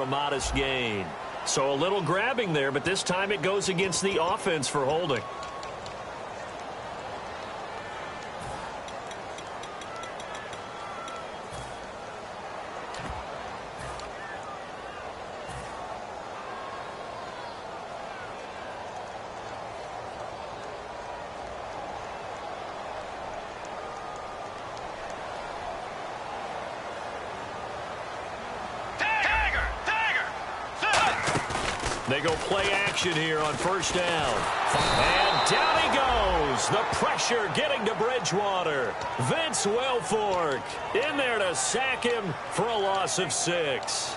a modest gain. So a little grabbing there, but this time it goes against the offense for holding. They go play action here on first down. And down he goes. The pressure getting to Bridgewater. Vince Wilfork in there to sack him for a loss of 6.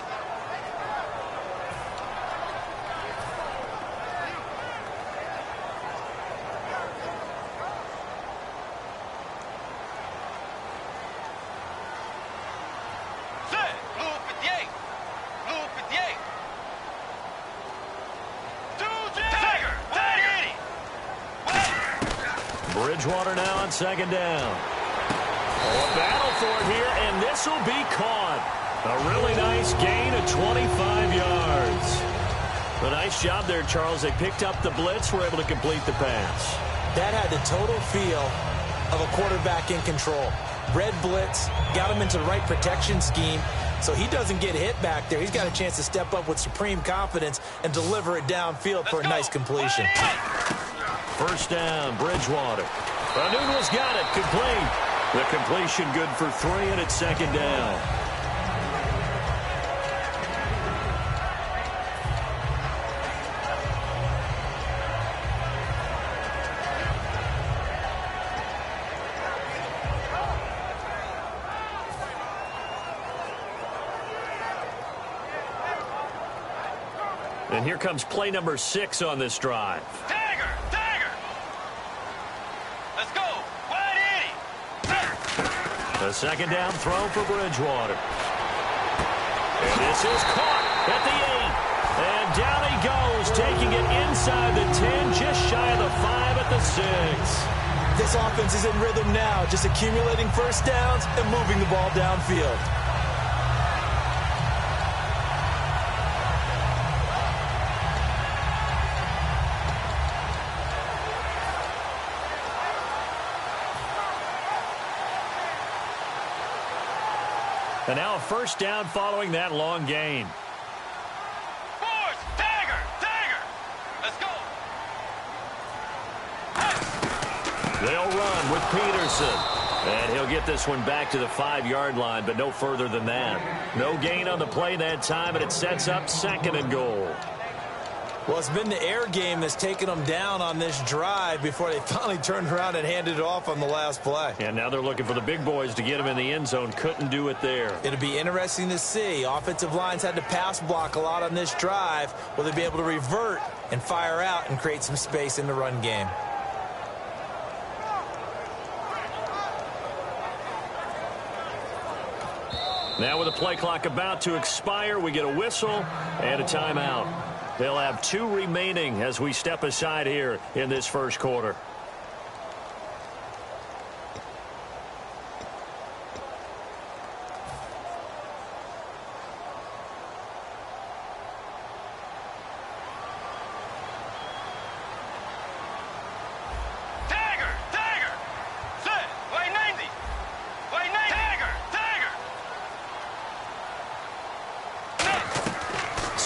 Bridgewater now on second down. A battle for it here, and this will be caught. A really nice gain of 25 yards. A nice job there, Charles. They picked up the blitz, were able to complete the pass. That had the total feel of a quarterback in control. Red blitz, got him into the right protection scheme, so he doesn't get hit back there. He's got a chance to step up with supreme confidence and deliver it downfield for a nice completion. First down, Bridgewater. Nunez got it, complete. The completion good for 3, and it's second down. And here comes play number 6 on this drive. A second down throw for Bridgewater. And this is caught at the 8. And down he goes, taking it inside the 10, just shy of the 5 at the 6. This offense is in rhythm now, just accumulating first downs and moving the ball downfield. And now a first down following that long gain. Force, dagger. Let's go. They'll run with Peterson. And he'll get this one back to the 5-yard line, but no further than that. No gain on the play that time, and it sets up second and goal. Well, it's been the air game that's taken them down on this drive before they finally turned around and handed it off on the last play. And now they're looking for the big boys to get them in the end zone. Couldn't do it there. It'll be interesting to see. Offensive lines had to pass block a lot on this drive. Will they be able to revert and fire out and create some space in the run game? Now with the play clock about to expire, we get a whistle and a timeout. They'll have 2 remaining as we step aside here in this first quarter.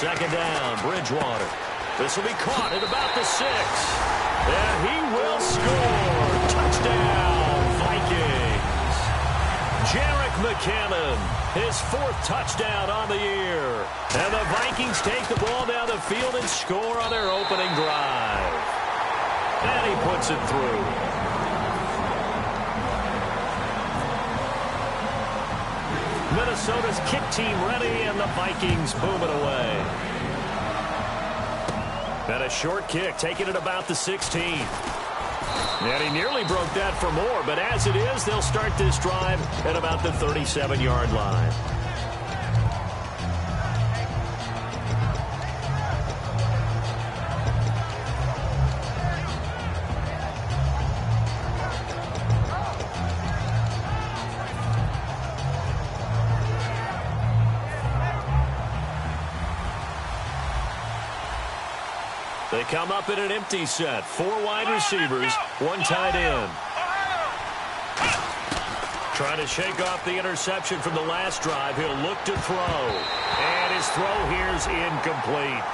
Second down, Bridgewater. This will be caught at about the 6. And he will score. Touchdown, Vikings. Jerick McKinnon, his 4th touchdown on the year. And the Vikings take the ball down the field and score on their opening drive. And he puts it through. Minnesota's kick team ready, and the Vikings boom it away. And a short kick, taking it about the 16. And he nearly broke that for more, but as it is, they'll start this drive at about the 37-yard line. They come up in an empty set. 4 wide receivers, 1 tight end. Trying to shake off the interception from the last drive. He'll look to throw. And his throw here's incomplete.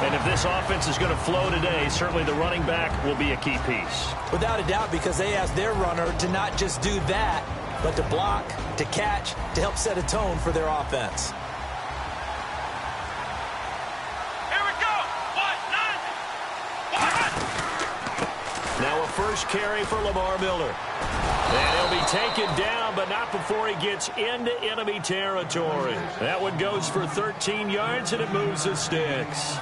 And if this offense is going to flow today, certainly the running back will be a key piece. Without a doubt, because they asked their runner to not just do that, but to block, to catch, to help set a tone for their offense. Here we go. Now a first carry for Lamar Miller. And he'll be taken down, but not before he gets into enemy territory. That one goes for 13 yards, and it moves the sticks.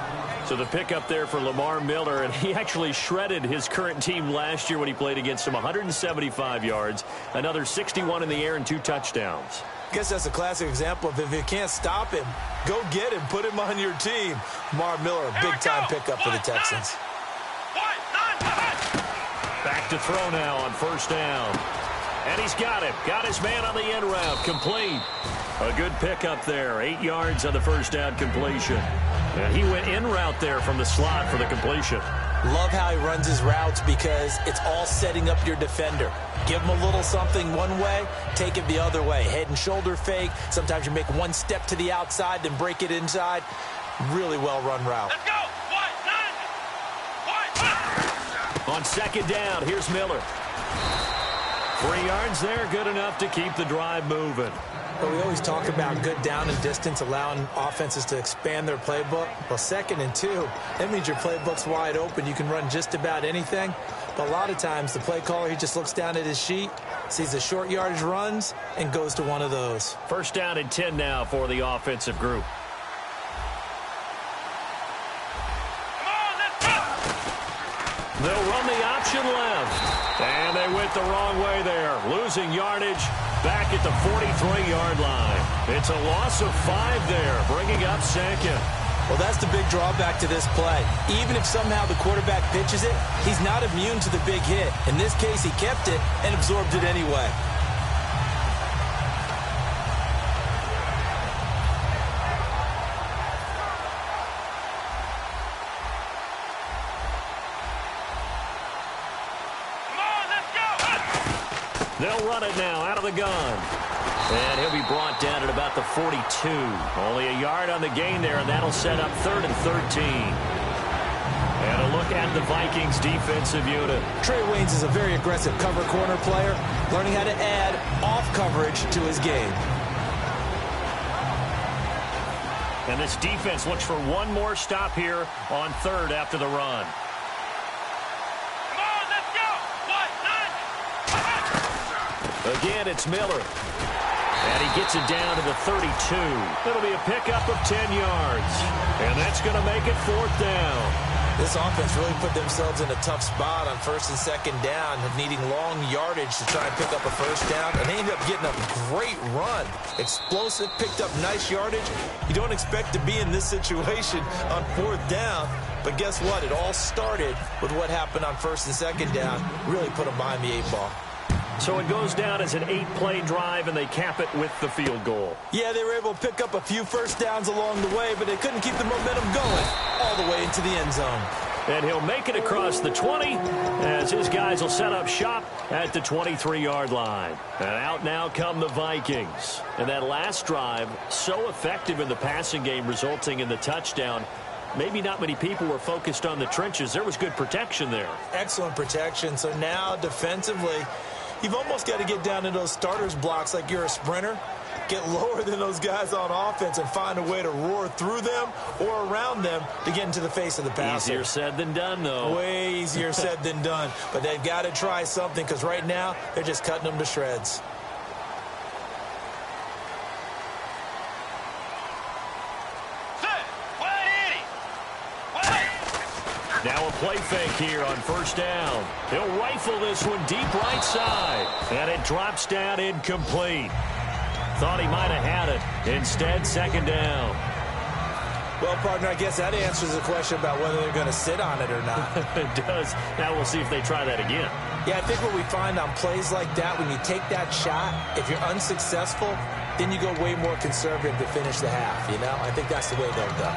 So the pickup there for Lamar Miller, and he actually shredded his current team last year when he played against them. 175 yards, another 61 in the air, and 2 touchdowns. I guess that's a classic example of if you can't stop him, go get him, put him on your team. Lamar Miller, a big-time pickup for the Texans. Back to throw now on first down. And he's got him. Got his man on the end route. Complete. A good pickup there. 8 yards on the first down completion. And he went in route there from the slot for the completion. Love how he runs his routes because it's all setting up your defender. Give him a little something one way, take it the other way. Head and shoulder fake. Sometimes you make one step to the outside, then break it inside. Really well-run route. Let's go. On second down, here's Miller. 3 yards there, good enough to keep the drive moving. But we always talk about good down and distance, allowing offenses to expand their playbook. Well, 2nd and 2, that means your playbook's wide open. You can run just about anything. But a lot of times, the play caller, he just looks down at his sheet, sees the short yardage runs, and goes to one of those. First down and 10 now for the offensive group. They'll run the option left. And they went the wrong way there. Losing yardage back at the 43-yard line. It's a loss of 5 there, bringing up 2nd. Well, that's the big drawback to this play. Even if somehow the quarterback pitches it, he's not immune to the big hit. In this case, he kept it and absorbed it anyway. They'll run it now out of the gun. And he'll be brought down at about the 42. Only a yard on the gain there, and that'll set up 3rd and 13. And a look at the Vikings defensive unit. Trey Waynes is a very aggressive cover corner player, learning how to add off coverage to his game. And this defense looks for one more stop here on 3rd after the run. Again, it's Miller. And he gets it down to the 32. It'll be a pickup of 10 yards. And that's going to make it 4th down. This offense really put themselves in a tough spot on 1st and 2nd down, needing long yardage to try and pick up a first down. And they ended up getting a great run. Explosive, picked up nice yardage. You don't expect to be in this situation on 4th down. But guess what? It all started with what happened on 1st and 2nd down. Really put them behind the 8 ball. So it goes down as an 8-play drive, and they cap it with the field goal. Yeah, they were able to pick up a few first downs along the way, but they couldn't keep the momentum going all the way into the end zone. And he'll make it across the 20 as his guys will set up shop at the 23-yard line. And out now come the Vikings. And that last drive, so effective in the passing game, resulting in the touchdown. Maybe not many people were focused on the trenches. There was good protection there. Excellent protection. So now defensively, you've almost got to get down to those starters blocks like you're a sprinter. Get lower than those guys on offense and find a way to roar through them or around them to get into the face of the passer. Easier said than done, though. Way easier said than done. But they've got to try something because right now they're just cutting them to shreds. Now a play fake here on first down. He'll rifle this one deep right side. And it drops down incomplete. Thought he might have had it. Instead, second down. Well, partner, I guess that answers the question about whether they're going to sit on it or not. It does. Now we'll see if they try that again. Yeah, I think what we find on plays like that, when you take that shot, if you're unsuccessful, then you go way more conservative to finish the half, you know? I think that's the way they'll go.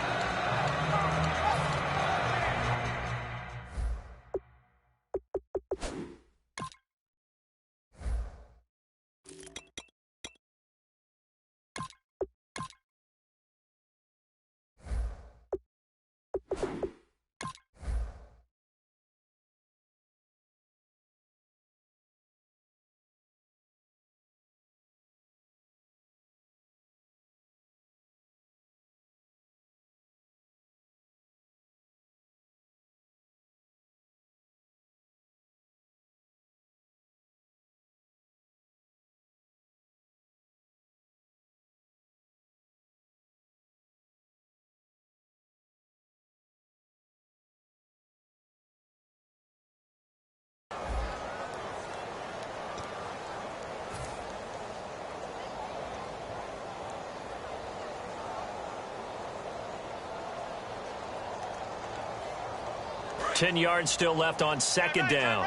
10 yards still left on second down.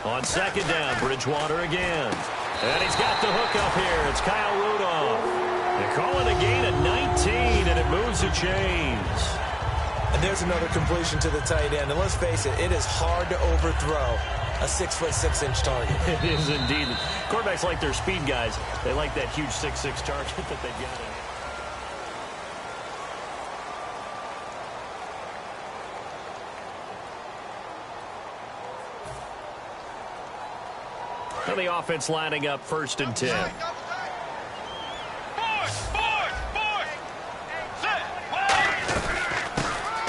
On second down, Bridgewater again. And he's got the hook up here. It's Kyle Rudolph. They call it a gain of 19, and it moves the chains. And there's another completion to the tight end. And let's face it, it is hard to overthrow a 6'6" target. It is indeed. Quarterbacks like their speed guys. They like that huge 6'6" target that they've got in. And the offense lining up 1st and 10.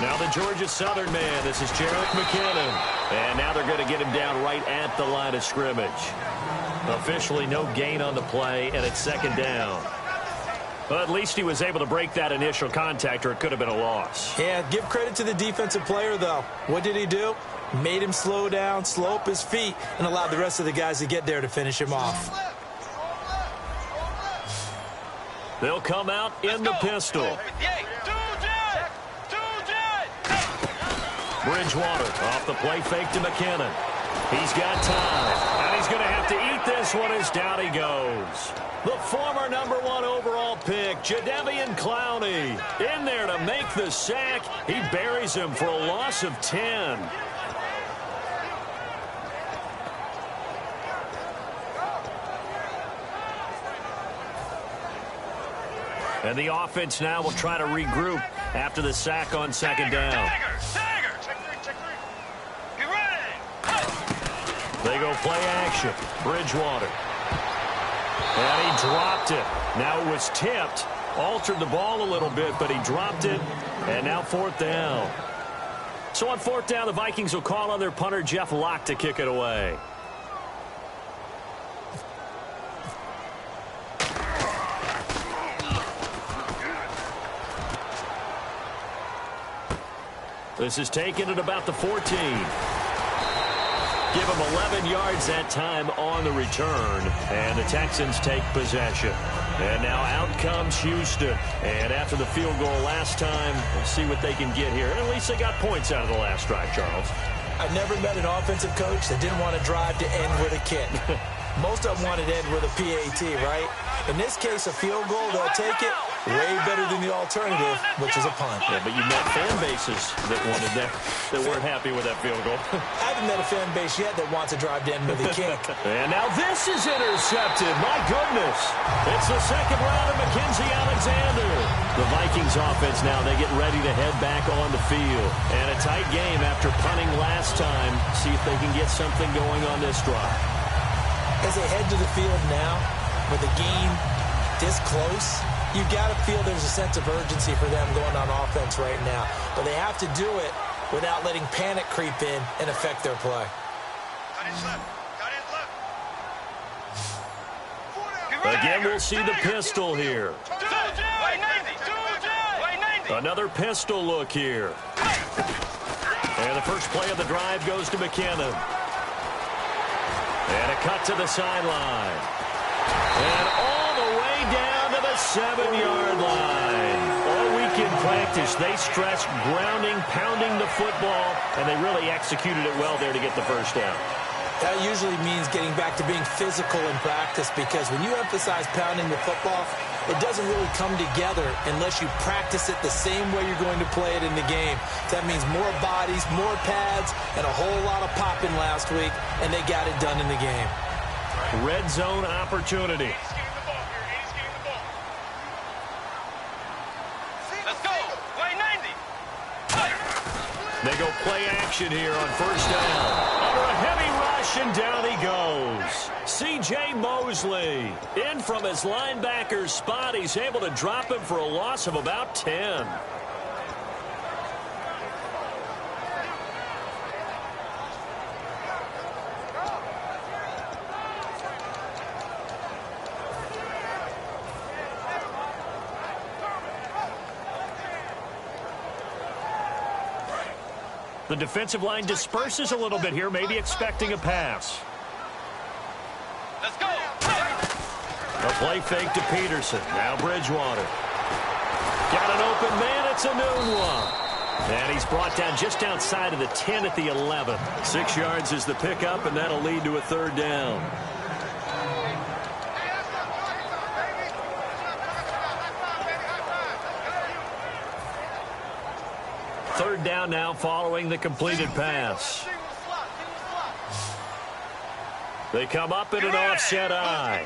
Now the Georgia Southern man. This is Jerick McKinnon. And now they're going to get him down right at the line of scrimmage. Officially no gain on the play, and it's 2nd down. But at least he was able to break that initial contact, or it could have been a loss. Yeah, give credit to the defensive player, though. What did he do? Made him slow down, slow up his feet, and allowed the rest of the guys to get there to finish him off. They'll come out in the pistol. Bridgewater off the play fake to McKinnon. He's got time, and he's going to have to eat this one as down he goes. The former #1 overall pick, Jadeveon Clowney, in there to make the sack. He buries him for a loss of 10. And the offense now will try to regroup after the sack on 2nd down. They go play action. Bridgewater. And he dropped it. Now it was tipped. Altered the ball a little bit, but he dropped it. And now 4th down. So on 4th down, the Vikings will call on their punter, Jeff Locke, to kick it away. This is taken at about the 14. Give him 11 yards that time on the return. And the Texans take possession. And now out comes Houston. And after the field goal last time, we'll see what they can get here. And at least they got points out of the last drive, Charles. I've never met an offensive coach that didn't want to drive to end with a kick. Most of them wanted to end with a PAT, right? In this case, a field goal, they'll take it. Way better than the alternative, which is a punt. Yeah, but you met fan bases that wanted that weren't happy with that field goal. I haven't met a fan base yet that wants to drive to end with a kick. And now this is intercepted. My goodness. It's the 2nd round of Mackenzie Alexander. The Vikings offense now, they get ready to head back on the field. And a tight game after punting last time. See if they can get something going on this drive. As they head to the field now, with the game this close, you got to feel there's a sense of urgency for them going on offense right now. But they have to do it without letting panic creep in and affect their play. Again, we'll see the pistol here. Another pistol look here. And the first play of the drive goes to McKinnon. And a cut to the sideline. And all the way down to the 7-yard line. All week in practice, they stressed grounding, pounding the football, and they really executed it well there to get the first down. That usually means getting back to being physical in practice, because when you emphasize pounding the football, it doesn't really come together unless you practice it the same way you're going to play it in the game. That means more bodies, more pads, and a whole lot of popping last week, and they got it done in the game. Red zone opportunity. Let's go. Play 90. They go play action here on 1st down. Under a heavy rush, and down he goes. C.J. Mosley in from his linebacker's spot. He's able to drop him for a loss of about 10. The defensive line disperses a little bit here, maybe expecting a pass. Let's go. A play fake to Peterson. Now Bridgewater. Got an open man. It's a noon one. And he's brought down just outside of the 10 at the 11. 6 yards is the pickup, and that'll lead to a third down. Third down now following the completed pass. They come up in an offset eye.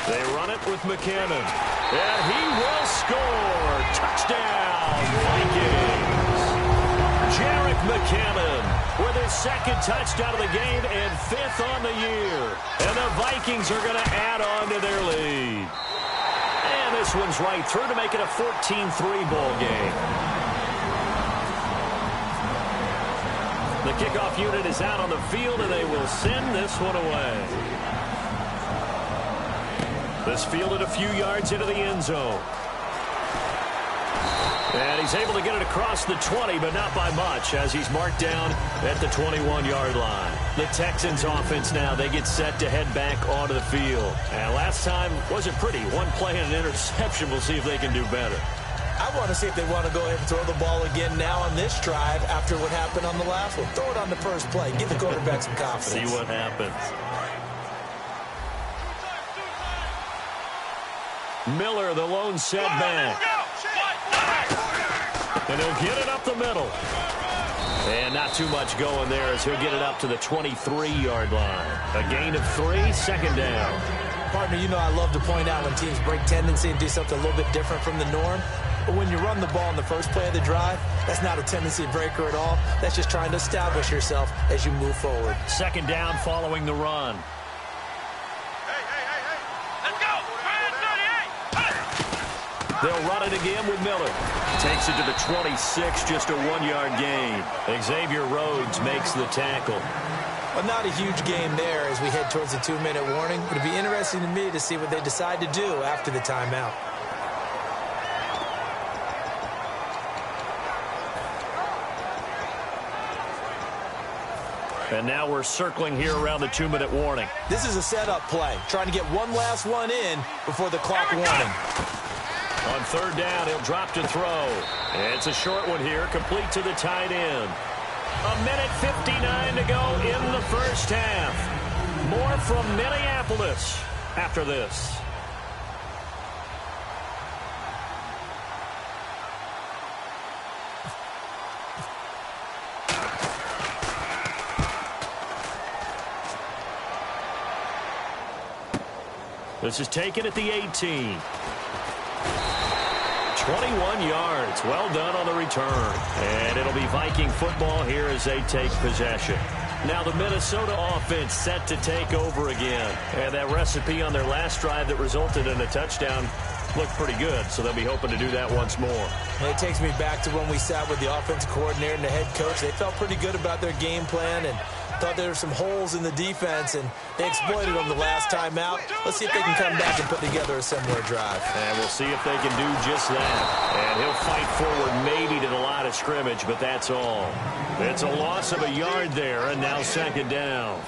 They run it with McKinnon. And he will score. Touchdown, Vikings. Jerick McKinnon with his second touchdown of the game and 5th on the year. And the Vikings are going to add on to their lead. And this one's right through to make it a 14-3 ball game. The kickoff unit is out on the field, and they will send this one away. This fielded a few yards into the end zone. And he's able to get it across the 20, but not by much, as he's marked down at the 21-yard line. The Texans offense now, they get set to head back onto the field. And last time wasn't pretty. One play and an interception. We'll see if they can do better. I want to see if they want to go ahead and throw the ball again now on this drive after what happened on the last one. Throw it on the first play. Give the quarterback some confidence. See what happens. Miller, the lone setback. And he'll get it up the middle. And not too much going there as he'll get it up to the 23-yard line. A gain of 3, second down. Partner, you know I love to point out when teams break tendency and do something a little bit different from the norm. But when you run the ball in the first play of the drive, that's not a tendency breaker at all. That's just trying to establish yourself as you move forward. Second down following the run. They'll run it again with Miller. Takes it to the 26, just a 1-yard gain. Xavier Rhodes makes the tackle. Well, not a huge game there as we head towards the 2-minute warning. It'll be interesting to me to see what they decide to do after the timeout. And now we're circling here around the 2-minute warning. This is a setup play, trying to get one last one in before the clock warning. On third down, he'll drop to throw. It's a short one here, complete to the tight end. 1:59 to go in the first half. More from Minneapolis after this. This is taken at the 18. 21 yards. Well done on the return. And it'll be Viking football here as they take possession. Now the Minnesota offense set to take over again. And that recipe on their last drive that resulted in a touchdown looked pretty good, so they'll be hoping to do that once more. Well, it takes me back to when we sat with the offensive coordinator and the head coach. They felt pretty good about their game plan and thought there were some holes in the defense, and they exploited them the last time out. Let's see if they can come back and put together a similar drive. And we'll see if they can do just that. And he'll fight forward maybe to the line of scrimmage, but that's all. It's a loss of a yard there, and now second down.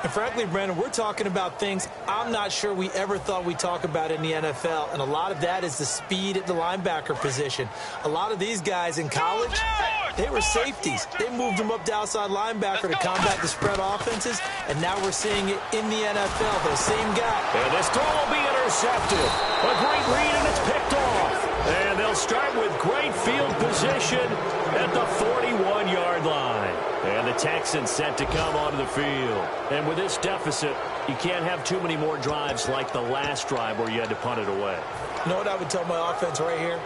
And frankly, Brandon, we're talking about things I'm not sure we ever thought we'd talk about in the NFL, and a lot of that is the speed at the linebacker position. A lot of these guys in college, they were safeties. They moved them up to outside linebacker to combat the spread offenses, and now we're seeing it in the NFL. Those same guys. And this throw will be intercepted. A great read, and it's picked off. And they'll start with great field position at the 41-yard line. And the Texans set to come onto the field. And with this deficit, you can't have too many more drives like the last drive where you had to punt it away. You know what I would tell my offense right here?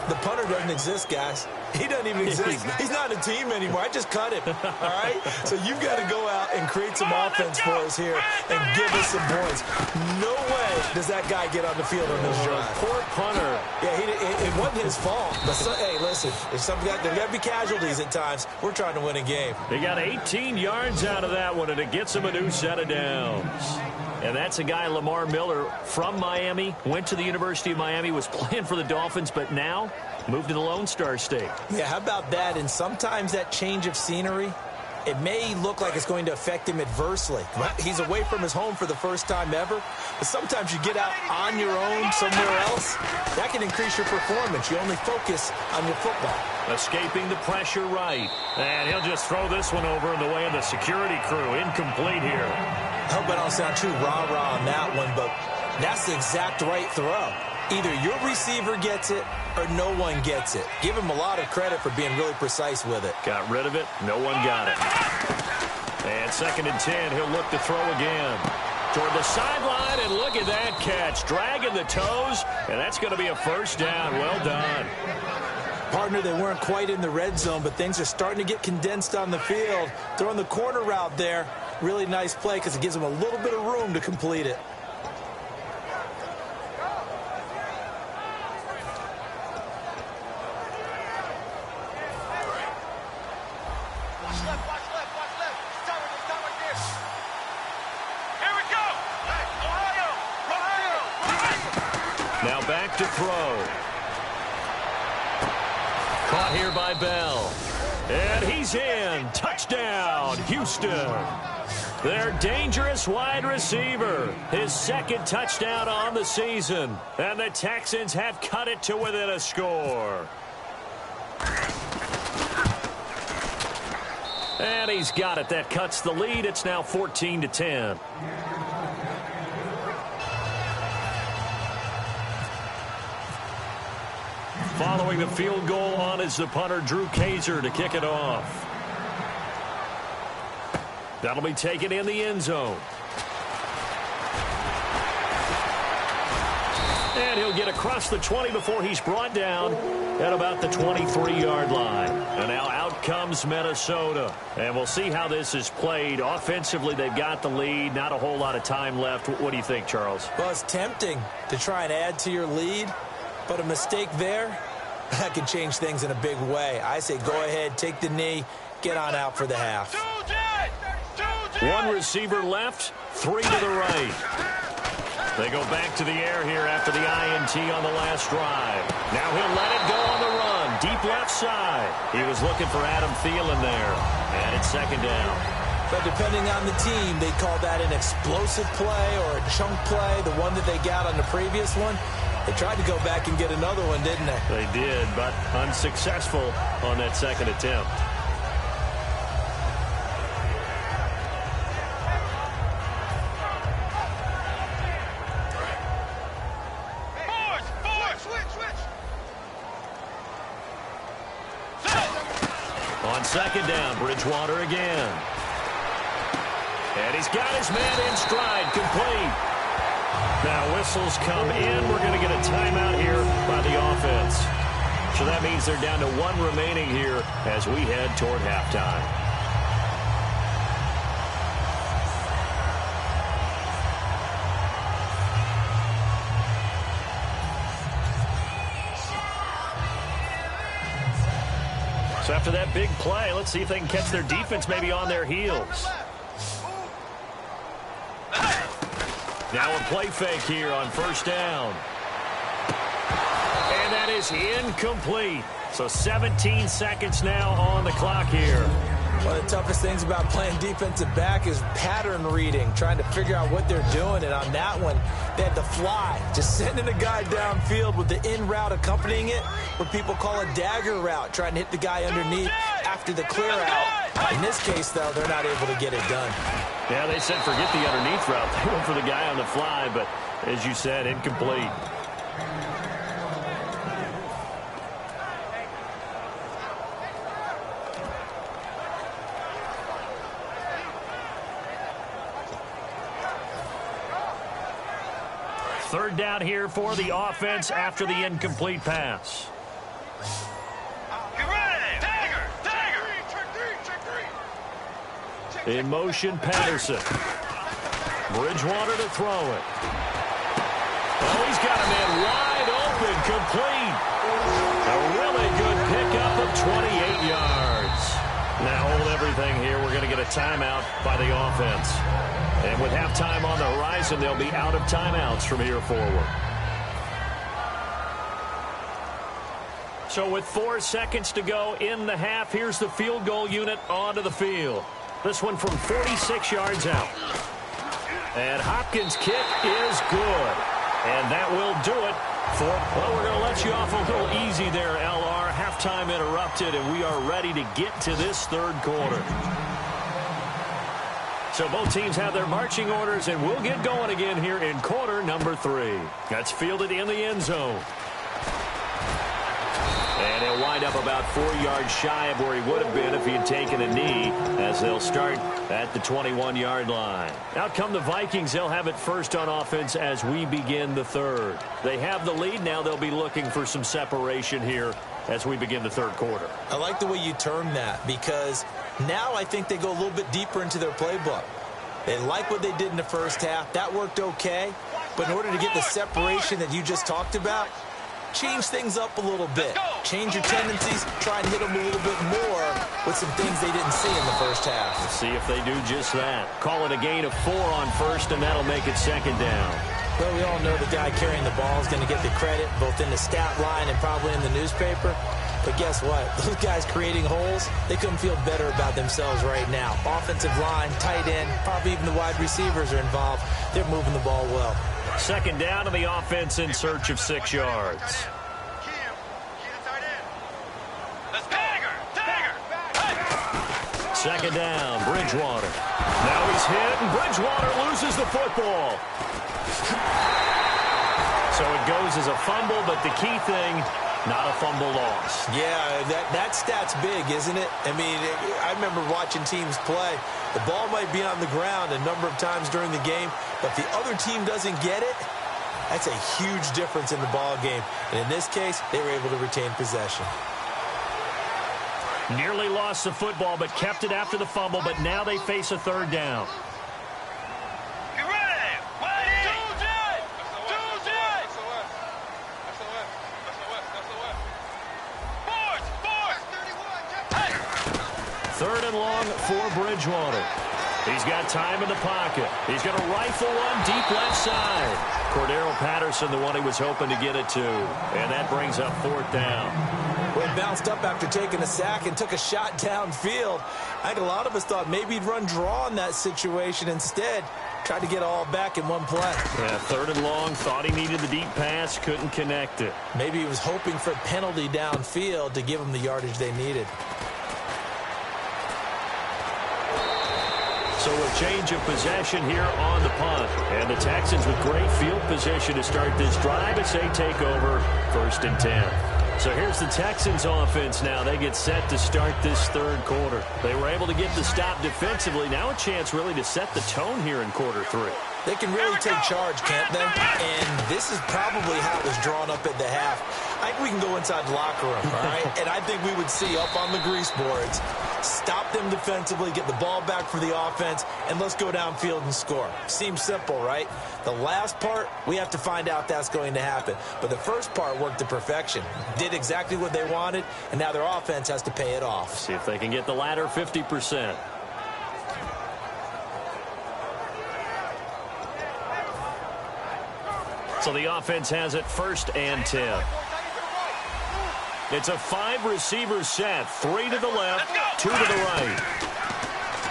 The punter doesn't exist, guys. He doesn't even exist. He's not a team anymore. I just cut him, all right? So you've got to go out and create some offense for us here and give us some points. No way does that guy get on the field on this drive. Poor punter. Yeah, it wasn't his fault. But hey, listen, there got to be casualties at times. We're trying to win a game. They got 18 yards out of that one, and it gets him a new set of downs. And that's a guy, Lamar Miller, from Miami, went to the University of Miami, was playing for the Dolphins, but now moved to the Lone Star State. Yeah, how about that? And sometimes that change of scenery it may look like it's going to affect him adversely. He's away from his home for the first time ever. But sometimes you get out on your own somewhere else, that can increase your performance. You only focus on your football. Escaping the pressure right. And he'll just throw this one over in the way of the security crew. Incomplete here. I hope I don't sound too rah-rah on that one, but that's the exact right throw. Either your receiver gets it or no one gets it. Give him a lot of credit for being really precise with it. Got rid of it. No one got it. And 2nd and 10. He'll look to throw again. Toward the sideline, and look at that catch. Dragging the toes, and that's going to be a first down. Well done. Partner, they weren't quite in the red zone, but things are starting to get condensed on the field. Throwing the corner route there. Really nice play because it gives them a little bit of room to complete it. Now back to throw. Caught here by Bell. And he's in. Touchdown, Houston. Their dangerous wide receiver. His 2nd touchdown on the season. And the Texans have cut it to within a score. And he's got it. That cuts the lead. It's now 14-10. Following the field goal on is the punter, Drew Kaiser, to kick it off. That'll be taken in the end zone. And he'll get across the 20 before he's brought down at about the 23-yard line. And now out comes Minnesota. And we'll see how this is played. Offensively, they've got the lead. Not a whole lot of time left. What do you think, Charles? Well, it's tempting to try and add to your lead. But a mistake there, that can change things in a big way. I say go ahead, take the knee, get on out for the half. One receiver left, 3 to the right. They go back to the air here after the INT on the last drive. Now he'll let it go on the run, deep left side. He was looking for Adam Thielen there, and it's 2nd down. But depending on the team, they call that an explosive play or a chunk play, the one that they got on the previous one. They tried to go back and get another one, didn't they? They did, but unsuccessful on that 2nd attempt. On 2nd down, Bridgewater again. And he's got his man in stride, complete. Now whistles come in. We're going to get a timeout here by the offense. So that means they're down to 1 remaining here as we head toward halftime. So after that big play, let's see if they can catch their defense maybe on their heels. Now a play fake here on 1st down. And that is incomplete. So 17 seconds now on the clock here. One of the toughest things about playing defensive back is pattern reading, trying to figure out what they're doing. And on that one, they had to fly, just sending a guy downfield with the in route accompanying it, what people call a dagger route, trying to hit the guy underneath after the clear out. In this case, though, they're not able to get it done. Yeah, they said forget the underneath route. They went for the guy on the fly, but as you said, incomplete. Third down here for the offense after the incomplete pass. In motion, Patterson. Bridgewater to throw it. Oh, he's got a man wide open, complete. A really good pickup of 28 yards. Now hold everything here. We're going to get a timeout by the offense. And with halftime on the horizon, they'll be out of timeouts from here forward. So with 4 seconds to go in the half, here's the field goal unit onto the field. This one from 46 yards out. And Hopkins' kick is good. And that will do it for, well, we're going to let you off a little easy there, LR. Halftime interrupted, and we are ready to get to this third quarter. So both teams have their marching orders, and we'll get going again here in quarter number 3. That's fielded in the end zone. And he'll wind up about 4 yards shy of where he would have been if he had taken a knee, as they'll start at the 21-yard line. Out come the Vikings. They'll have it first on offense as we begin the third. They have the lead. Now they'll be looking for some separation here as we begin the third quarter. I like the way you term that, because now I think they go a little bit deeper into their playbook. They like what they did in the first half. That worked okay. But in order to get the separation that you just talked about, change things up a little bit. Change your tendencies. Try and hit them a little bit more with some things they didn't see in the first half. We'll see if they do just that. Call it a gain of 4 on first, and that'll make it second down. Well, we all know the guy carrying the ball is going to get the credit, both in the stat line and probably in the newspaper. But guess what? Those guys creating holes, they couldn't feel better about themselves right now. Offensive line, tight end, probably even the wide receivers are involved. They're moving the ball well. Second down to the offense in search of 6 yards. Second down, Bridgewater. Now he's hit, and Bridgewater loses the football. So it goes as a fumble, but the key thing, not a fumble loss. Yeah, that stat's big, isn't it? I mean, I remember watching teams play. The ball might be on the ground a number of times during the game, but if the other team doesn't get it, that's a huge difference in the ball game. And in this case, they were able to retain possession. Nearly lost the football, but kept it after the fumble, but now they face a third down. Get ready! Ready! Third and long for Bridgewater. He's got time in the pocket. He's going to rifle one deep left side. Cordero Patterson, the one he was hoping to get it to. And that brings up fourth down. Well, he bounced up after taking a sack and took a shot downfield. I think a lot of us thought maybe he'd run draw in that situation. Instead, tried to get all back in one play. Yeah, third and long, thought he needed the deep pass, couldn't connect it. Maybe he was hoping for a penalty downfield to give him the yardage they needed. So a change of possession here on the punt. And the Texans with great field position to start this drive as they take over first and 10. So here's the Texans offense now. They get set to start this third quarter. They were able to get the stop defensively. Now a chance really to set the tone here in quarter 3. They can really take charge, can't they? And this is probably how it was drawn up at the half. I think we can go inside the locker room, all right? And I think we would see up on the grease boards, stop them defensively, get the ball back for the offense, and let's go downfield and score. Seems simple, right? The last part, we have to find out that's going to happen. But the first part worked to perfection. Did exactly what they wanted, and now their offense has to pay it off. See if they can get the latter 50%. So the offense has it first and 10. It's a 5-receiver set. 3 to the left, 2 to the right.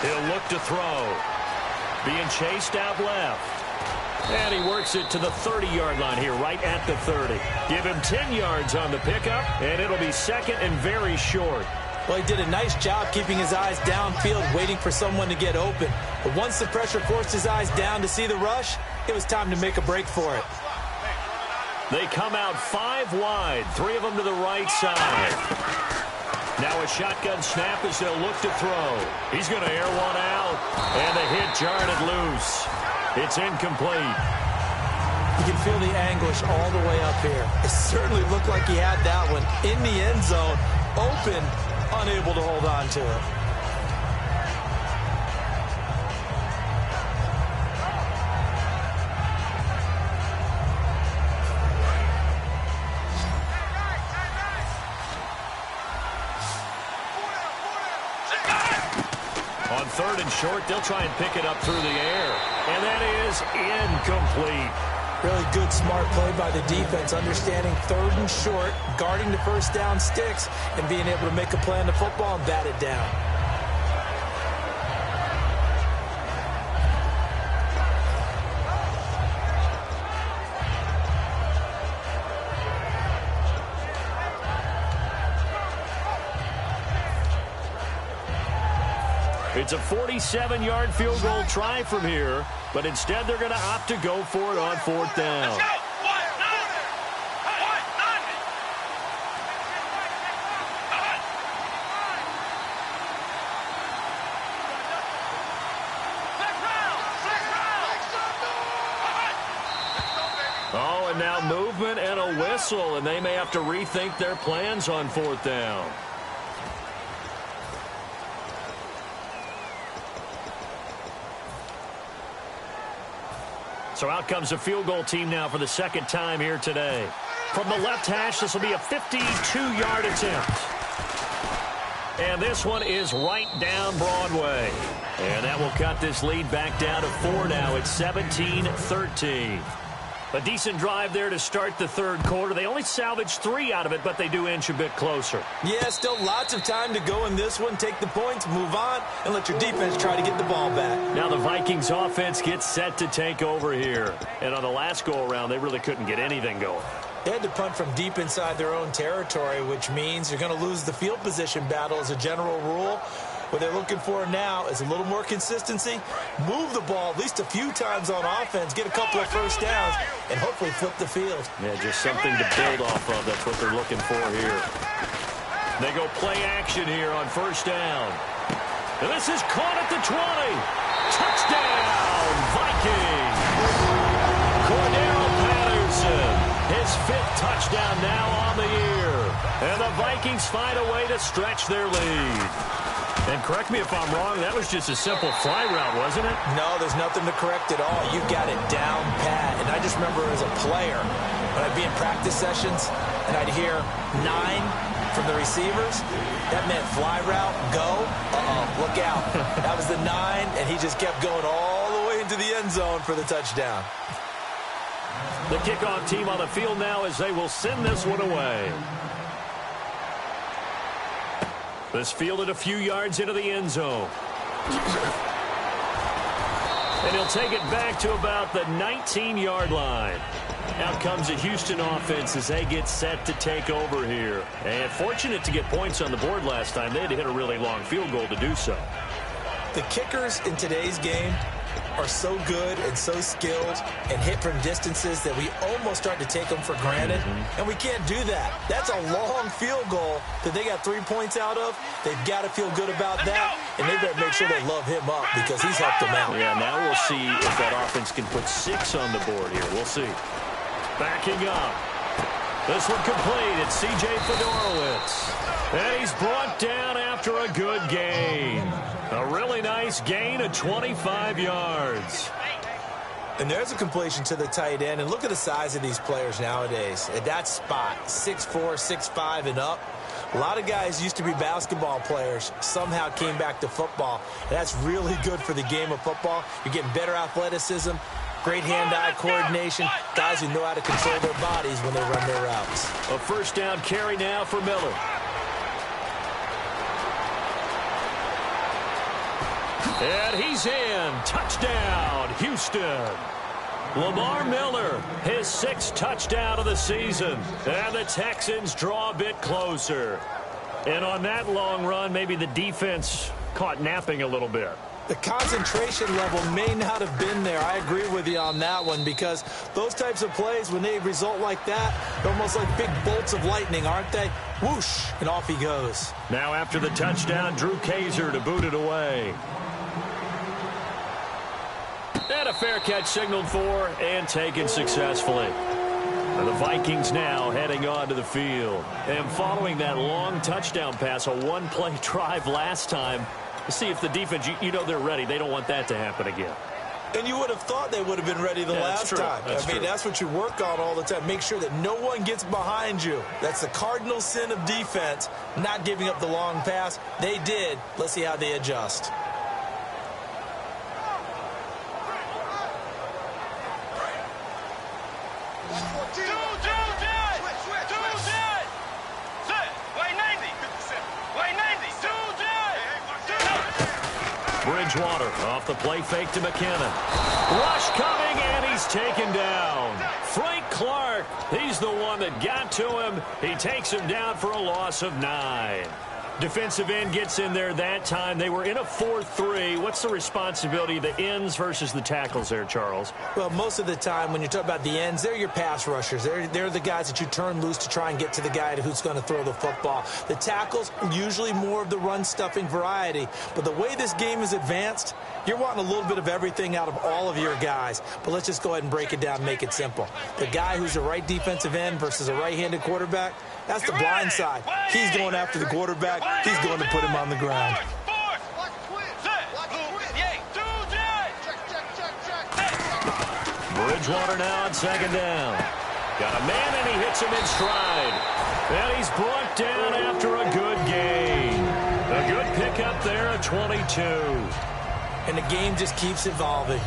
He'll look to throw. Being chased out left. And he works it to the 30-yard line here, right at the 30. Give him 10 yards on the pickup, and it'll be second and very short. Well, he did a nice job keeping his eyes downfield, waiting for someone to get open. But once the pressure forced his eyes down to see the rush, it was time to make a break for it. They come out 5 wide, 3 of them to the right side. Now a shotgun snap as they'll look to throw. He's going to air one out, and the hit jarred it loose. It's incomplete. You can feel the anguish all the way up here. It certainly looked like he had that one in the end zone, open, unable to hold on to it. On third and short, they'll try and pick it up through the air. And that is incomplete. Really good, smart play by the defense, understanding third and short, guarding the first down sticks, and being able to make a play on the football and bat it down. It's a 47-yard field goal try from here, but instead they're going to opt to go for it on fourth down. Let's go. Oh, and now movement and a whistle, and they may have to rethink their plans on fourth down. So out comes the field goal team now for the second time here today. From the left hash, this will be a 52-yard attempt. And this one is right down Broadway. And that will cut this lead back down to 4 now. It's 17-13. A decent drive there to start the third quarter. They only salvaged 3 out of it, but they do inch a bit closer. Yeah, still lots of time to go in this one. Take the points, move on, and let your defense try to get the ball back. Now the Vikings offense gets set to take over here. And on the last go-around, they really couldn't get anything going. They had to punt from deep inside their own territory, which means you're going to lose the field position battle as a general rule. What they're looking for now is a little more consistency, move the ball at least a few times on offense, get a couple of first downs, and hopefully flip the field. Yeah, just something to build off of. That's what they're looking for here. They go play action here on first down. And this is caught at the 20. Touchdown, Vikings. Cordero Patterson, his 5th touchdown now on the year. And the Vikings find a way to stretch their lead. And correct me if I'm wrong, that was just a simple fly route, wasn't it? No, there's nothing to correct at all. You got it down pat. And I just remember as a player, when I'd be in practice sessions and I'd hear 9 from the receivers, that meant fly route, go, look out. That was the 9, and he just kept going all the way into the end zone for the touchdown. The kickoff team on the field now as they will send this one away. This fielded a few yards into the end zone. And he'll take it back to about the 19-yard line. Out comes the Houston offense as they get set to take over here. And fortunate to get points on the board last time. They had to hit a really long field goal to do so. The kickers in today's game are so good and so skilled and hit from distances that we almost start to take them for granted. And we can't do that. That's a long field goal that they got 3 points out of. They've got to feel good about that, and they better make sure they love him up because he's helped them out. Yeah, now we'll see if that offense can put 6 on the board here. We'll see. Backing up. This one complete. It's C.J. Fedorowicz. And he's brought down after a good gain. A really nice gain of 25 yards. And there's a completion to the tight end. And look at the size of these players nowadays. At that spot, 6'4", 6'5", and up. A lot of guys used to be basketball players, somehow came back to football. And that's really good for the game of football. You're getting better athleticism, great hand-eye coordination, guys who know how to control their bodies when they run their routes. A first down carry now for Miller. And he's in. Touchdown, Houston. Lamar Miller, his 6th touchdown of the season. And the Texans draw a bit closer. And on that long run, maybe the defense caught napping a little bit. The concentration level may not have been there. I agree with you on that one because those types of plays, when they result like that, they're almost like big bolts of lightning, aren't they? Whoosh, and off he goes. Now after the touchdown, Drew Kaiser to boot it away. And a fair catch signaled for and taken successfully. And the Vikings now heading onto the field. And following that long touchdown pass, a one-play drive last time, to see if the defense, you know they're ready. They don't want that to happen again. And you would have thought they would have been ready the last time. I mean, that's what you work on all the time. Make sure that no one gets behind you. That's the cardinal sin of defense, not giving up the long pass. They did. Let's see how they adjust. Bridgewater off the play fake to McKinnon. Rush coming, and he's taken down. Frank Clark, he's the one that got to him. He takes him down for a loss of 9. Defensive end gets in there that time. They were in a 4-3. What's the responsibility of the ends versus the tackles there, Charles? Well, most of the time when you talk about the ends, they're your pass rushers. They're the guys that you turn loose to try and get to the guy who's going to throw the football. The tackles, usually more of the run-stuffing variety. But the way this game is advanced, you're wanting a little bit of everything out of all of your guys. But let's just go ahead and break it down and make it simple. The guy who's a right defensive end versus a right-handed quarterback, that's the blind side. He's going after the quarterback. He's going to put him on the ground. Bridgewater now on second down. Got a man, and he hits him in stride. And he's brought down after a good gain. A good pickup there at 22. And the game just keeps evolving.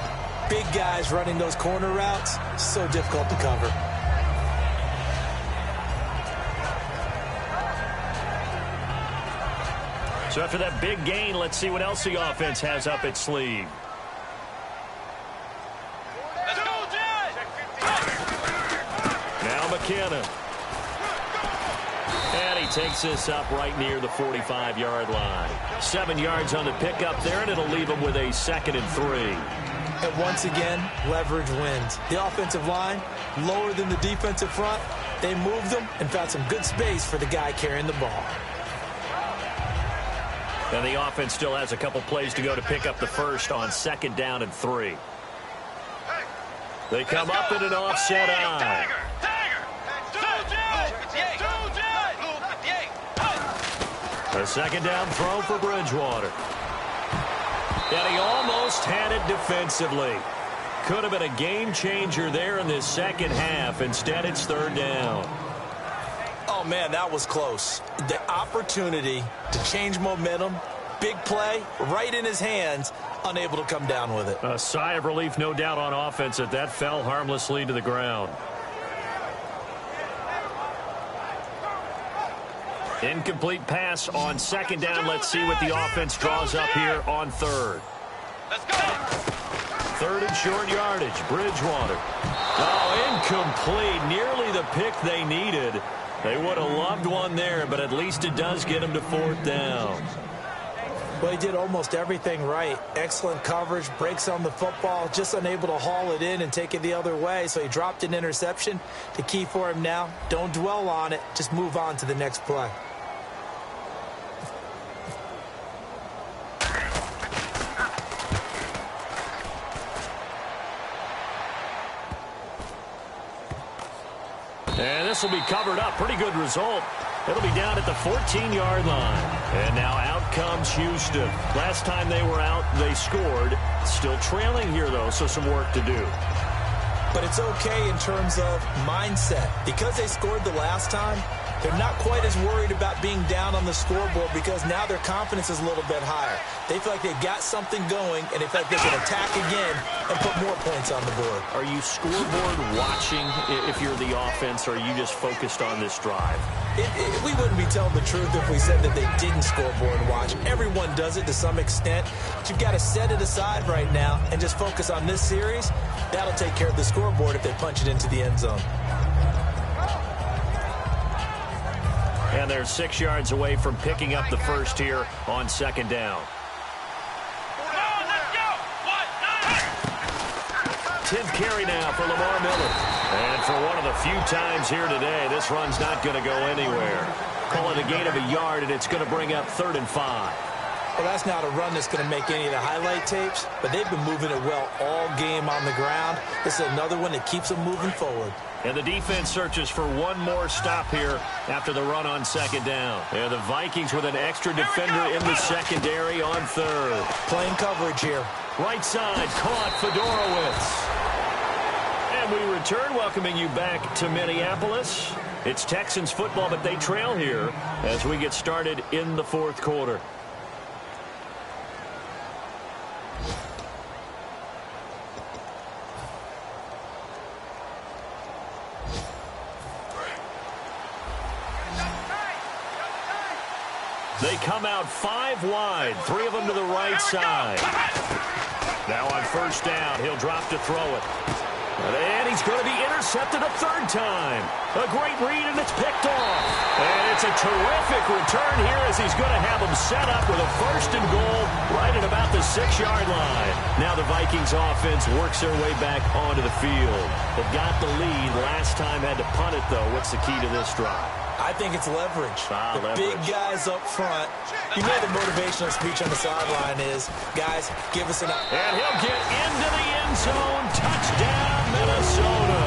Big guys running those corner routes, so difficult to cover. So after that big gain, let's see what else the offense has up its sleeve. Now McKinnon. And he takes this up right near the 45-yard line. 7 yards on the pickup there, and it'll leave him with a 2nd and 3. And once again, leverage wins. The offensive line, lower than the defensive front. They moved them and found some good space for the guy carrying the ball. And the offense still has a couple plays to go to pick up the first on 2nd down and 3. They come up in an offset eye. A 2nd down throw for Bridgewater. And he almost had it defensively. Could have been a game changer there in this second half. Instead, it's 3rd down. Oh, man, that was close. The opportunity to change momentum, big play, right in his hands, unable to come down with it. A sigh of relief, no doubt, on offense that fell harmlessly to the ground. Incomplete pass on 2nd down. Let's see what the offense draws up here on 3rd. Let's go. 3rd and short yardage. Bridgewater. Oh, incomplete. Nearly the pick they needed. They would have loved one there, but at least it does get them to 4th down. Well, he did almost everything right. Excellent coverage, breaks on the football, just unable to haul it in and take it the other way. So he dropped an interception. The key for him now, don't dwell on it. Just move on to the next play. And this will be covered up. Pretty good result. It'll be down at the 14-yard line. And now out comes Houston. Last time they were out, they scored. Still trailing here, though, so some work to do. But it's okay in terms of mindset. Because they scored the last time, they're not quite as worried about being down on the scoreboard because now their confidence is a little bit higher. They feel like they've got something going, and they feel like they can attack again and put more points on the board. Are you scoreboard watching if you're the offense, or are you just focused on this drive? We wouldn't be telling the truth if we said that they didn't scoreboard watch. Everyone does it to some extent. But you've got to set it aside right now and just focus on this series. That'll take care of the scoreboard if they punch it into the end zone. And they're 6 yards away from picking up the first here on 2nd down. 10th carry now for Lamar Miller. And for one of the few times here today, this run's not going to go anywhere. Call it a gain of a yard, and it's going to bring up 3rd and 5. Well, that's not a run that's going to make any of the highlight tapes, but they've been moving it well all game on the ground. This is another one that keeps them moving forward. And the defense searches for one more stop here after the run on 2nd down. And the Vikings with an extra defender in the secondary on 3rd. Playing coverage here. Right side, caught Fedorowicz. And we return, welcoming you back to Minneapolis. It's Texans football, but they trail here as we get started in the 4th quarter. They come out 5 wide, 3 of them to the right side. Now on first down, he'll drop to throw it. And he's going to be intercepted a third time. A great read, and it's picked off. And it's a terrific return here as he's going to have them set up with a first and goal right at about the 6-yard line. Now the Vikings offense works their way back onto the field. They've got the lead. Last time had to punt it, though. What's the key to this drive? I think it's leverage. Leverage. Big guys up front. You know the motivational speech on the sideline is, guys, give us an... And he'll get into the end zone. Touchdown, Minnesota.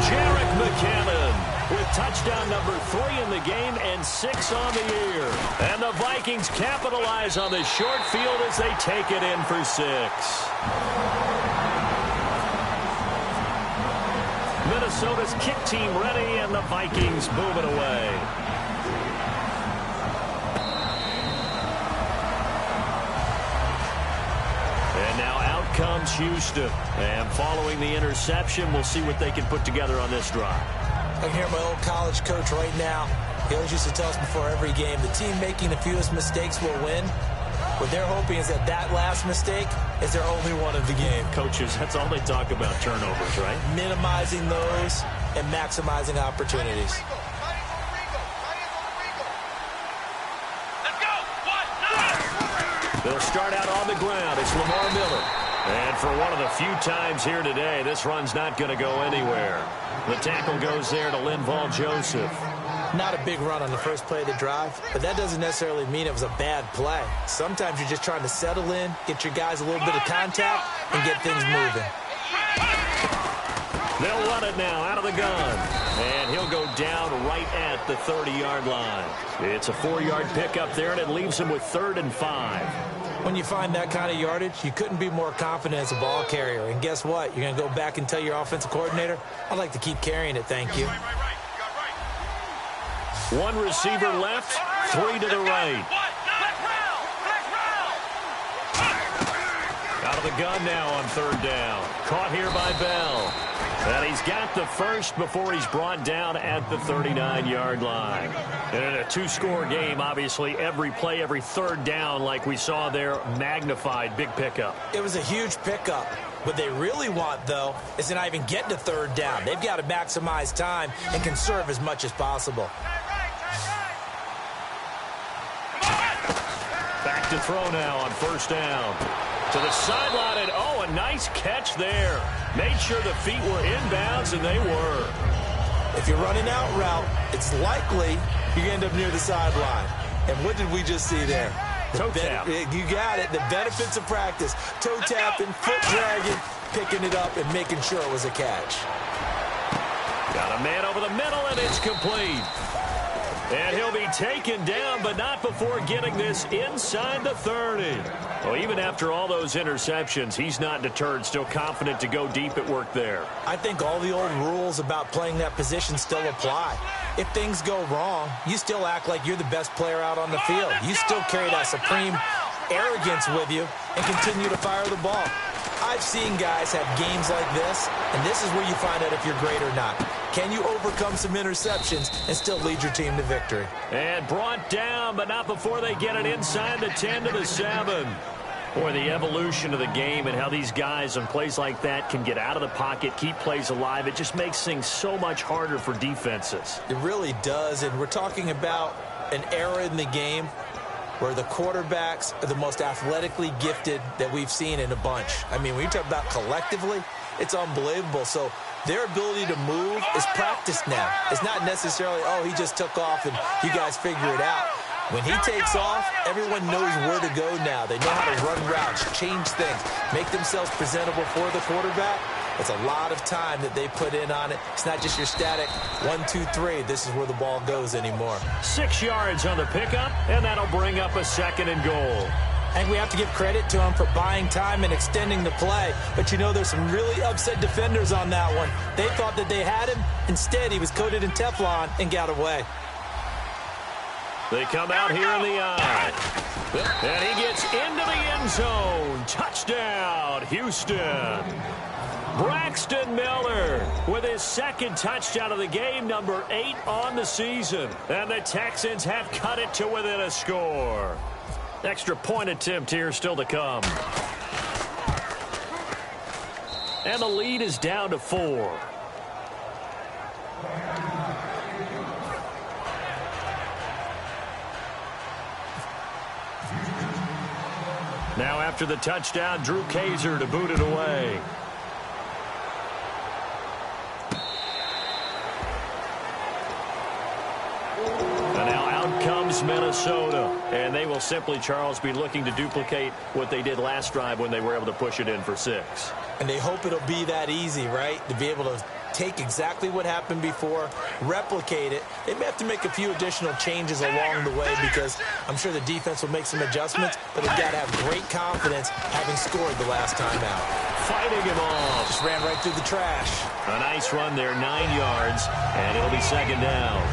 Jerick McKinnon with touchdown number 3 in the game and 6 on the year. And the Vikings capitalize on the short field as they take it in for 6. Minnesota's kick team ready, and the Vikings move it away. And now out comes Houston. And following the interception, we'll see what they can put together on this drive. I can hear my old college coach right now. He always used to tell us before every game, the team making the fewest mistakes will win. What they're hoping is that that last mistake is their only one of the game. Coaches, that's all they talk about, turnovers, right? Minimizing those and maximizing opportunities. Let's go. What? They'll start out on the ground. It's Lamar Miller. And for one of the few times here today, this run's not going to go anywhere. The tackle goes there to Linval Joseph. Not a big run on the first play of the drive, but that doesn't necessarily mean it was a bad play. Sometimes you're just trying to settle in, get your guys a little bit of contact, and get things moving. They'll run it now out of the gun. And he'll go down right at the 30-yard line. It's a 4-yard pickup there, and it leaves him with 3rd and 5. When you find that kind of yardage, you couldn't be more confident as a ball carrier. And guess what? You're going to go back and tell your offensive coordinator, I'd like to keep carrying it, thank you. 1 receiver left, 3 to the right. Out of the gun now on 3rd down. Caught here by Bell. And he's got the first before he's brought down at the 39-yard line. And in a 2-score game, obviously, every play, every 3rd down, like we saw there, magnified. Big pickup. It was a huge pickup. What they really want, though, is to not even get to 3rd down. They've got to maximize time and conserve as much as possible. Back to throw now on 1st down. To the sideline, and oh, a nice catch there. Made sure the feet were inbounds, and they were. If you're running out route, it's likely you end up near the sideline. And what did we just see there? Toe tap. You got it. The benefits of practice. Toe tapping, foot dragging, picking it up, and making sure it was a catch. Got a man over the middle, and it's complete. And he'll be taken down, but not before getting this inside the 30. Well, even after all those interceptions, he's not deterred, still confident to go deep at work there. I think all the old rules about playing that position still apply. If things go wrong, you still act like you're the best player out on the field. You still carry that supreme arrogance with you and continue to fire the ball. I've seen guys have games like this, and this is where you find out if you're great or not. Can you overcome some interceptions and still lead your team to victory? And brought down, but not before they get it inside the 10 to the 7. Boy, the evolution of the game and how these guys on plays like that can get out of the pocket, keep plays alive, it just makes things so much harder for defenses. It really does, and we're talking about an era in the game where the quarterbacks are the most athletically gifted that we've seen in a bunch. I mean, when you talk about collectively, it's unbelievable. So their ability to move is practiced now. It's not necessarily, oh, he just took off and you guys figure it out. When he takes off, everyone knows where to go now. They know how to run routes, change things, make themselves presentable for the quarterback. It's a lot of time that they put in on it. It's not just your static 1, 2, 3. This is where the ball goes anymore. 6 yards on the pickup, and that'll bring up a 2nd and goal. And we have to give credit to him for buying time and extending the play. But, you know, there's some really upset defenders on that one. They thought that they had him. Instead, he was coated in Teflon and got away. They come out here in the eye. And he gets into the end zone. Touchdown, Houston. Braxton Miller with his second touchdown of the game, number 8 on the season. And the Texans have cut it to within a score. Extra point attempt here still to come. And the lead is down to 4. Now after the touchdown, Drew Kaiser to boot it away. Minnesota, and they will simply, Charles, be looking to duplicate what they did last drive when they were able to push it in for 6. And they hope it'll be that easy, right, to be able to take exactly what happened before, replicate it. They may have to make a few additional changes along the way because I'm sure the defense will make some adjustments, but they've got to have great confidence having scored the last time out. Fighting him off. Just ran right through the trash. A nice run there, 9 yards, and it'll be second down.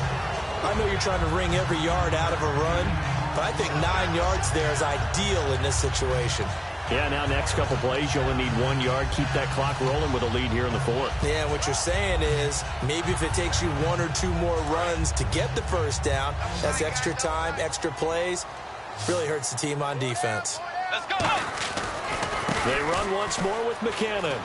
I know you're trying to wring every yard out of a run, but I think 9 yards there is ideal in this situation. Yeah, now next couple plays, you only need 1 yard. Keep that clock rolling with a lead here in the 4th. Yeah, what you're saying is maybe if it takes you 1 or 2 more runs to get the first down, that's extra time, extra plays. Really hurts the team on defense. Let's go. They run once more with McKinnon.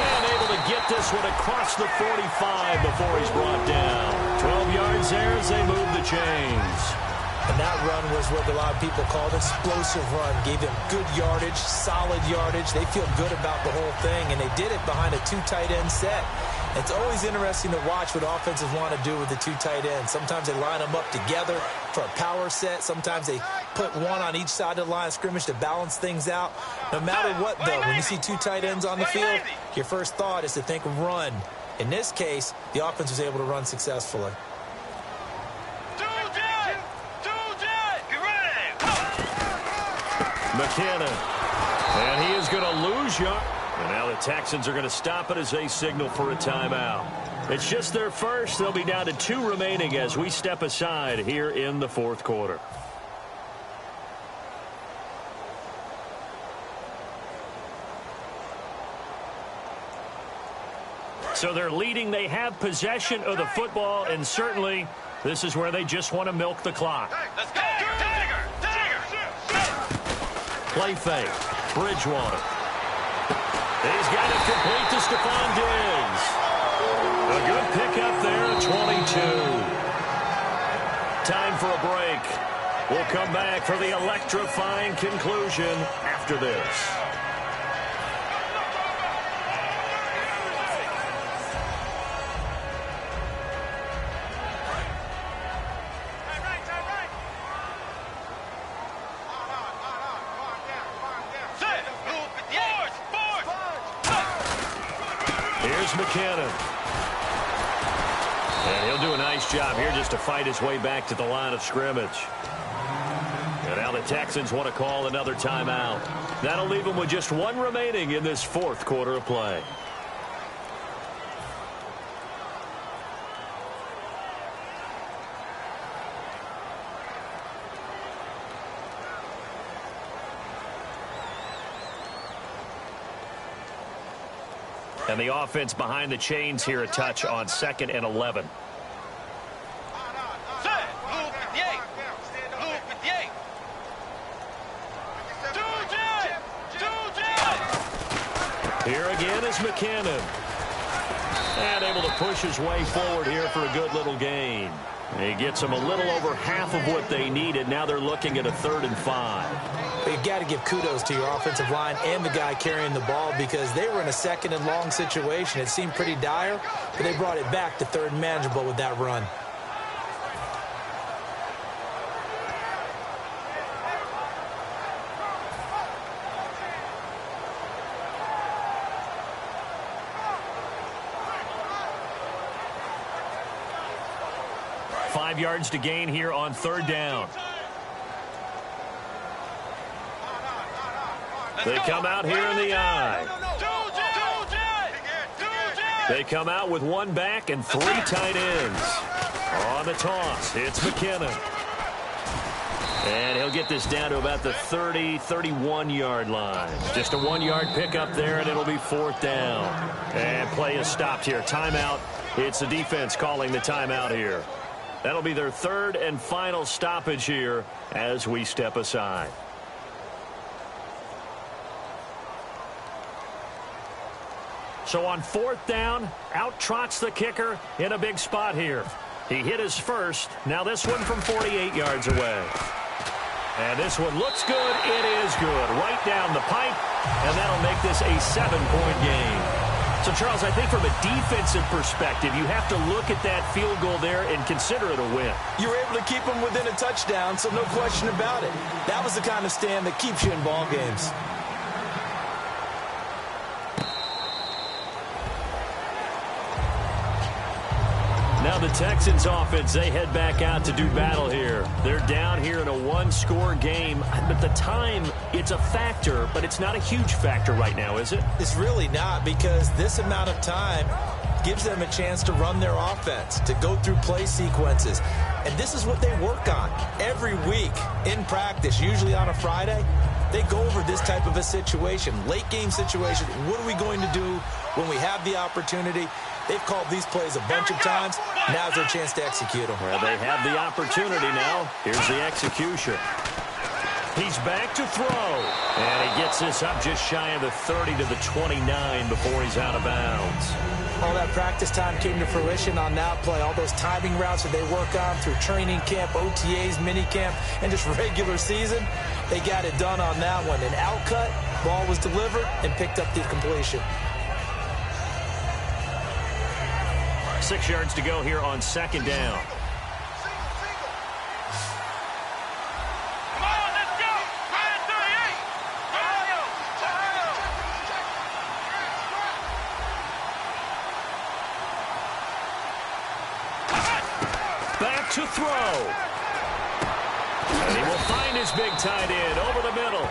And able to get this one across the 45 before he's brought down. 12 yards there as they move the chains. And that run was what a lot of people called explosive run. Gave them good yardage, solid yardage. They feel good about the whole thing, and they did it behind a 2 tight end set. It's always interesting to watch what offenses want to do with the 2 tight ends. Sometimes they line them up together for a power set. Sometimes they put one on each side of the line of scrimmage to balance things out. No matter what, though, when you see 2 tight ends on the field, your first thought is to think run. In this case, the offense was able to run successfully. McKinnon. And he is going to lose yard. And now the Texans are going to stop it as they signal for a timeout. It's just their first. They'll be down to 2 remaining as we step aside here in the 4th quarter. So they're leading. They have possession of the football, and certainly this is where they just want to milk the clock. Let's go. Play fake. Bridgewater. He's got it complete to Stephon Diggs. A good pickup there at 22. Time for a break. We'll come back for the electrifying conclusion after this. McKinnon. And he'll do a nice job here just to fight his way back to the line of scrimmage. And now the Texans want to call another timeout. That'll leave them with just 1 remaining in this 4th quarter of play. And the offense behind the chains here, a touch on 2nd and 11. Here again is McKinnon. And able to push his way forward here for a good little gain. He gets them a little over half of what they needed. Now they're looking at a 3rd and 5. But you've got to give kudos to your offensive line and the guy carrying the ball because they were in a 2nd and long situation. It seemed pretty dire, but they brought it back to 3rd and manageable with that run. Five yards to gain here on 3rd down. They come out here in the eye. They come out with 1 back and 3 tight ends. On the toss, it's McKinnon. And he'll get this down to about the 30, 31-yard line. Just a 1-yard pickup there, and it'll be 4th down. And play is stopped here. Timeout. It's the defense calling the timeout here. That'll be their 3rd and final stoppage here as we step aside. So on 4th down, out trots the kicker in a big spot here. He hit his first. Now this one from 48 yards away. And this one looks good. It is good. Right down the pipe. And that'll make this a 7-point game. So, Charles, I think from a defensive perspective, you have to look at that field goal there and consider it a win. You were able to keep them within a touchdown, so no question about it. That was the kind of stand that keeps you in ball games. Now the Texans offense, they head back out to do battle here. They're down here in a 1-score game. But the time, it's a factor, but it's not a huge factor right now, is it? It's really not, because this amount of time gives them a chance to run their offense, to go through play sequences. And this is what they work on every week in practice, usually on a Friday. They go over this type of a situation, late game situation. What are we going to do when we have the opportunity? They've called these plays a bunch of times. Now's their chance to execute them. Well, they have the opportunity now. Here's the execution. He's back to throw. And he gets this up just shy of the 30 to the 29 before he's out of bounds. All that practice time came to fruition on that play. All those timing routes that they work on through training camp, OTAs, minicamp, and just regular season, they got it done on that one. An outcut, ball was delivered, and picked up the completion. 6 yards to go here on 2nd down. Come on, let's go. 38. Back to throw. And he will find his big tight end over the middle.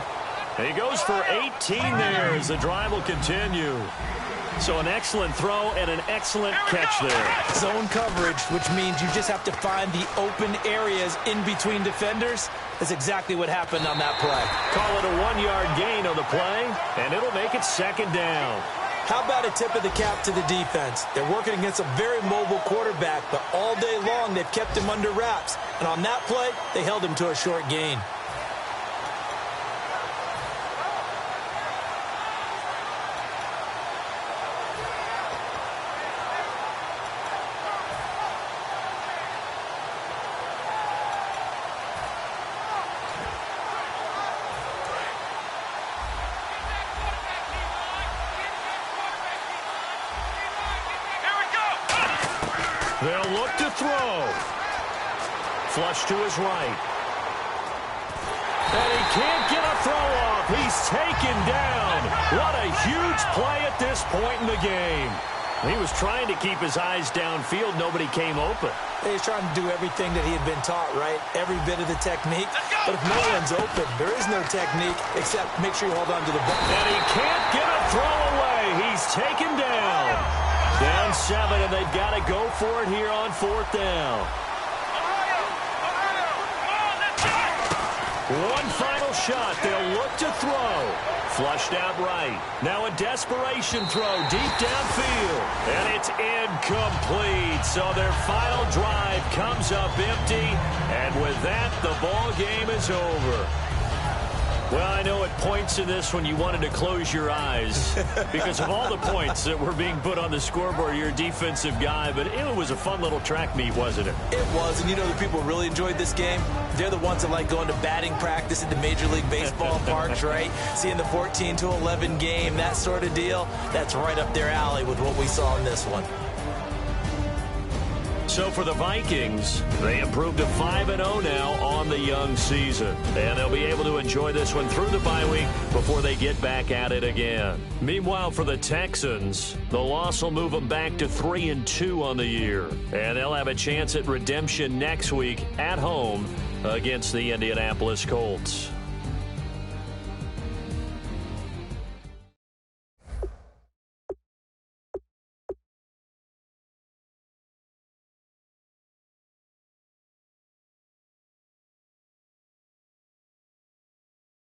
And he goes for 18 there as the drive will continue. So an excellent throw and an excellent catch there. Zone coverage, which means you just have to find the open areas in between defenders. That's exactly what happened on that play. Call it a 1-yard gain on the play, and it'll make it 2nd down. How about a tip of the cap to the defense? They're working against a very mobile quarterback, but all day long they've kept him under wraps. And on that play, they held him to a short gain. They'll look to throw. Flush to his right. And he can't get a throw off. He's taken down. What a huge play at this point in the game. He was trying to keep his eyes downfield. Nobody came open. He's trying to do everything that he had been taught, right? Every bit of the technique. But if no one's open, there is no technique except make sure you hold on to the ball. And he can't get a throw away. He's taken down. Down 7, and they've got to go for it here on 4th down. One final shot. They'll look to throw. Flushed out right. Now a desperation throw deep downfield. And it's incomplete. So their final drive comes up empty. And with that, the ball game is over. Well, I know at points in this when you wanted to close your eyes because of all the points that were being put on the scoreboard. You're a defensive guy, but it was a fun little track meet, wasn't it? It was, and you know the people really enjoyed this game? They're the ones that like going to batting practice at the Major League Baseball parks, right? Seeing the 14-11 game, that sort of deal. That's right up their alley with what we saw in this one. So for the Vikings, they improved to 5-0 now on the young season. And they'll be able to enjoy this one through the bye week before they get back at it again. Meanwhile, for the Texans, the loss will move them back to 3-2 on the year. And they'll have a chance at redemption next week at home against the Indianapolis Colts.